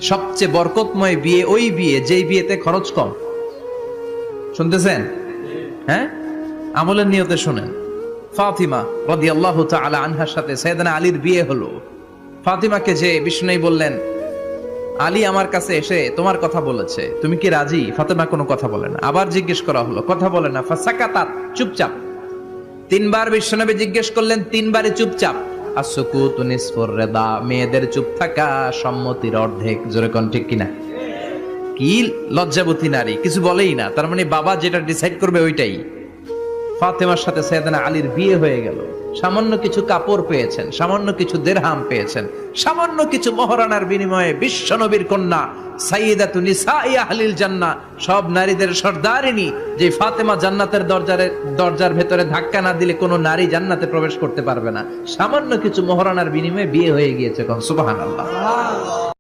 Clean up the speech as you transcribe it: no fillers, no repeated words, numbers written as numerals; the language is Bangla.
সবচেয়ে বরকতময় বিয়ে ওই বিয়ে যেই বিয়েতে খরচ কম। শুনতেছেন? হ্যাঁ, আমলের নিয়তে শুনেন। ফাতিমা রাদিয়াল্লাহু তাআলা আনহার সাথে সাইয়েদনা আলীর বিয়ে হলো। ফাতিমাকে যে বিষ্ণু বললেন, আলী আমার কাছে এসে তোমার কথা বলেছে, তুমি কি রাজি? ফাতিমা কোনো কথা বলে না। আবার জিজ্ঞেস করা হলো, কথা বলে না। ফাসাকাতাত, চুপচাপ। তিনবার বিশ্বনবী জিজ্ঞেস করলেন, তিনবারই চুপচাপ। আসুকুতু নিসফুর রিদা, মেয়েদের চুপ থাকা সম্মতির অর্ধেক। জোরে কোন ঠিক কিনা? কি লজ্জাবতী নারী, কিছু বলেই না। তার মানে বাবা যেটা ডিসাইড করবে ওইটাই। ফাতেমার সাথে সাইয়েদনা আলীর বিয়ে হয়ে গেল। সামান্য কিছু কাপড় পেয়েছেন, সামান্য কিছু দিরহাম পেয়েছেন, সামান্য কিছু মহরানার বিনিময়ে বিশ্বনবীর কন্যা সাইয়্যিদাতু নিসাই আহলিল জান্নাহ, সব নারীদের সর্দারিনী, যে ফাতেমা জান্নাতের দরজার ভেতরে ধাক্কা না দিলে কোনো নারী জান্নাতে প্রবেশ করতে পারবে না। সামান্য কিছু মহরানার বিনিময়ে বিয়ে হয়ে গিয়েছে। সুবহানাল্লাহ।